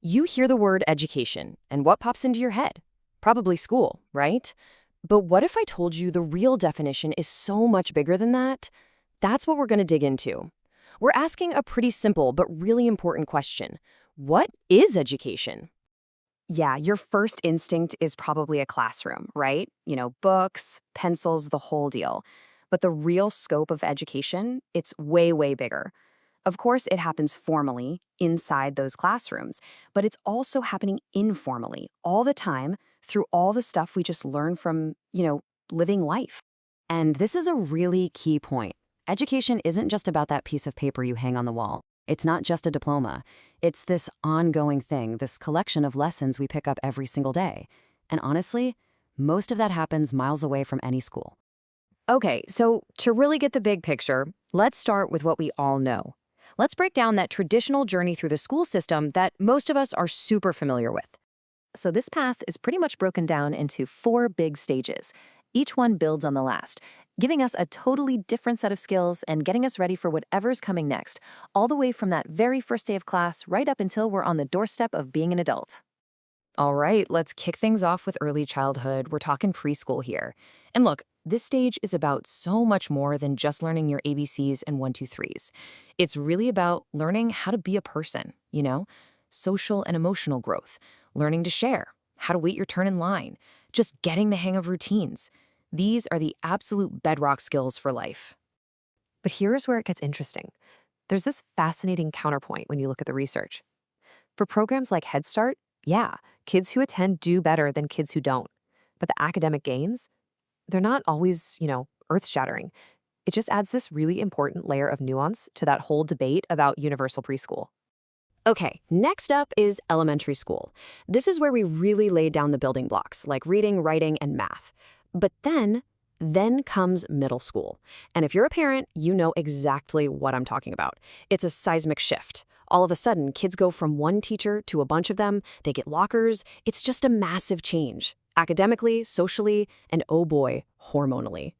You hear the word education, and what pops into your head? Probably school, right? But what if I told you the real definition is so much bigger than that? That's what we're going to dig into. We're asking a pretty simple but really important question. What is education? Yeah, your first instinct is probably a classroom, right? Books, pencils, the whole deal. But the real scope of education, it's way, way bigger. Of course, it happens formally inside those classrooms, but it's also happening informally all the time through all the stuff we just learn from, living life. And this is a really key point. Education isn't just about that piece of paper you hang on the wall. It's not just a diploma. It's this ongoing thing, this collection of lessons we pick up every single day. And honestly, most of that happens miles away from any school. Okay, so to really get the big picture, let's start with what we all know. Let's break down that traditional journey through the school system that most of us are super familiar with. So this path is pretty much broken down into 4 big stages. Each one builds on the last, giving us a totally different set of skills and getting us ready for whatever's coming next, all the way from that very first day of class right up until we're on the doorstep of being an adult. All right, let's kick things off with early childhood. We're talking preschool here. And look, this stage is about so much more than just learning your ABCs and 1, 2, 3s. It's really about learning how to be a person, social and emotional growth, learning to share, how to wait your turn in line, just getting the hang of routines. These are the absolute bedrock skills for life. But here's where it gets interesting. There's this fascinating counterpoint when you look at the research. For programs like Head Start, yeah, kids who attend do better than kids who don't. But the academic gains, they're not always, earth-shattering. It just adds this really important layer of nuance to that whole debate about universal preschool. Okay, next up is elementary school. This is where we really lay down the building blocks, like reading, writing, and math. But then comes middle school. And if you're a parent, you know exactly what I'm talking about. It's a seismic shift. All of a sudden, kids go from one teacher to a bunch of them. They get lockers. It's just a massive change, academically, socially, and oh boy, hormonally.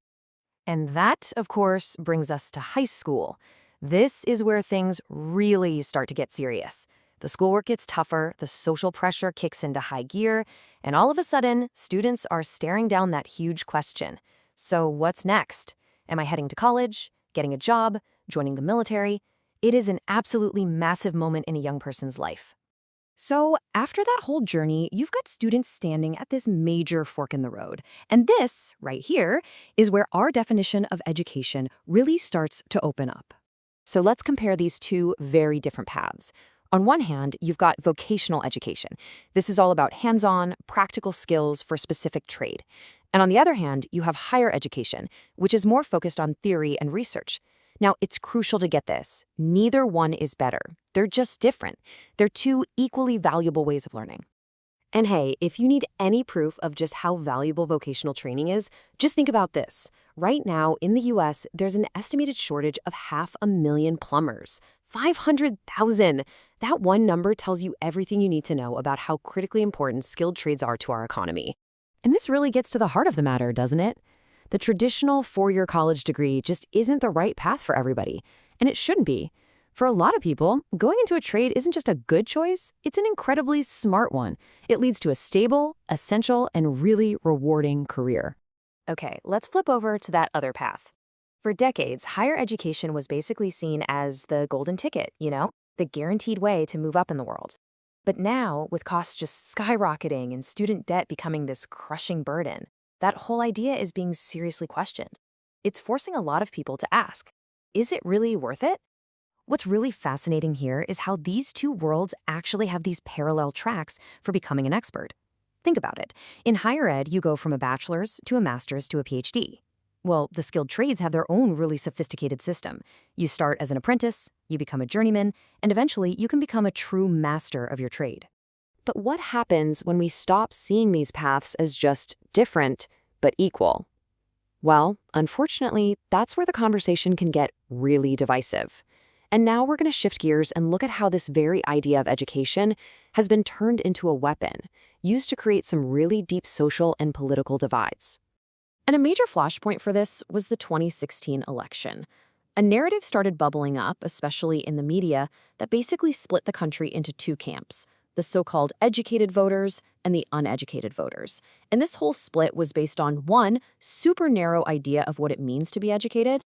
And that, of course, brings us to high school. This is where things really start to get serious. The schoolwork gets tougher, the social pressure kicks into high gear, and all of a sudden, students are staring down that huge question. So what's next? Am I heading to college, getting a job, joining the military? It is an absolutely massive moment in a young person's life. So after that whole journey, you've got students standing at this major fork in the road. And this, right here, is where our definition of education really starts to open up. So let's compare these 2 very different paths. On one hand, you've got vocational education. This is all about hands-on, practical skills for a specific trade. And on the other hand, you have higher education, which is more focused on theory and research. Now, it's crucial to get this. Neither one is better. They're just different. They're 2 equally valuable ways of learning. And hey, if you need any proof of just how valuable vocational training is, just think about this. Right now, in the US, there's an estimated shortage of 500,000 plumbers. 500,000! That one number tells you everything you need to know about how critically important skilled trades are to our economy. And this really gets to the heart of the matter, doesn't it? The traditional 4-year college degree just isn't the right path for everybody, and it shouldn't be. For a lot of people, going into a trade isn't just a good choice, it's an incredibly smart one. It leads to a stable, essential, and really rewarding career. Okay, let's flip over to that other path. For decades, higher education was basically seen as the golden ticket, the guaranteed way to move up in the world. But now, with costs just skyrocketing and student debt becoming this crushing burden, that whole idea is being seriously questioned. It's forcing a lot of people to ask, is it really worth it? What's really fascinating here is how these 2 worlds actually have these parallel tracks for becoming an expert. Think about it. In higher ed, you go from a bachelor's to a master's to a PhD. Well, the skilled trades have their own really sophisticated system. You start as an apprentice, you become a journeyman, and eventually you can become a true master of your trade. But what happens when we stop seeing these paths as just different but equal? Well, unfortunately, that's where the conversation can get really divisive. And now we're going to shift gears and look at how this very idea of education has been turned into a weapon, used to create some really deep social and political divides. And a major flashpoint for this was the 2016 election. A narrative started bubbling up, especially in the media, that basically split the country into 2 camps. the so-called educated voters and the uneducated voters. And this whole split was based on one super narrow idea of what it means to be educated.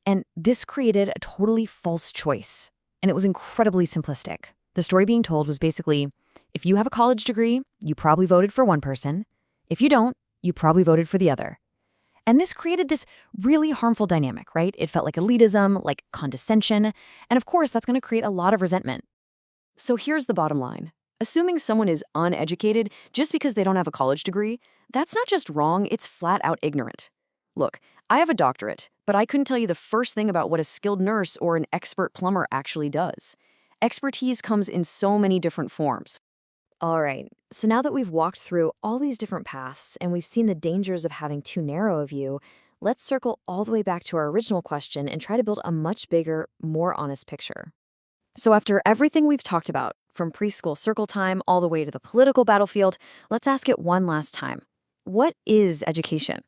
And this created a totally false choice. And it was incredibly simplistic. The story being told was basically, if you have a college degree, you probably voted for one person. If you don't, you probably voted for the other. And this created this really harmful dynamic, right? It felt like elitism, like condescension. And of course, that's going to create a lot of resentment. So here's the bottom line. Assuming someone is uneducated just because they don't have a college degree, that's not just wrong, it's flat out ignorant. Look, I have a doctorate, but I couldn't tell you the first thing about what a skilled nurse or an expert plumber actually does. Expertise comes in so many different forms. All right, so now that we've walked through all these different paths and we've seen the dangers of having too narrow a view, let's circle all the way back to our original question and try to build a much bigger, more honest picture. So after everything we've talked about, from preschool circle time all the way to the political battlefield, let's ask it one last time. What is education?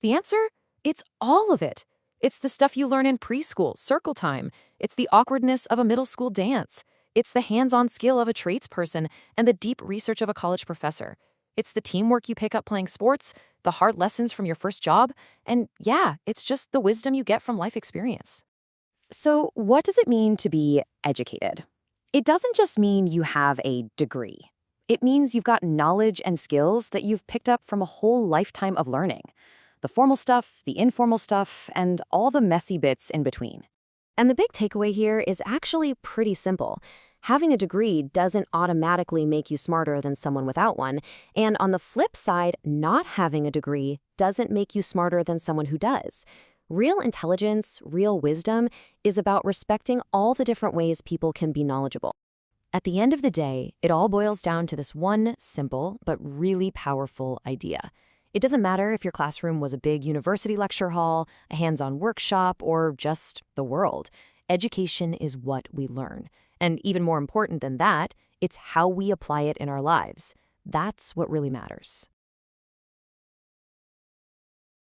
The answer? It's all of it. It's the stuff you learn in preschool, circle time. It's the awkwardness of a middle school dance. It's the hands-on skill of a tradesperson and the deep research of a college professor. It's the teamwork you pick up playing sports, the hard lessons from your first job, and yeah, it's just the wisdom you get from life experience. So what does it mean to be educated? It doesn't just mean you have a degree. It means you've got knowledge and skills that you've picked up from a whole lifetime of learning. The formal stuff, the informal stuff, and all the messy bits in between. And the big takeaway here is actually pretty simple. Having a degree doesn't automatically make you smarter than someone without one, and on the flip side, not having a degree doesn't make you smarter than someone who does. Real intelligence, real wisdom, is about respecting all the different ways people can be knowledgeable. At the end of the day, it all boils down to this one simple but really powerful idea. It doesn't matter if your classroom was a big university lecture hall, a hands-on workshop, or just the world. Education is what we learn. And even more important than that, it's how we apply it in our lives. That's what really matters.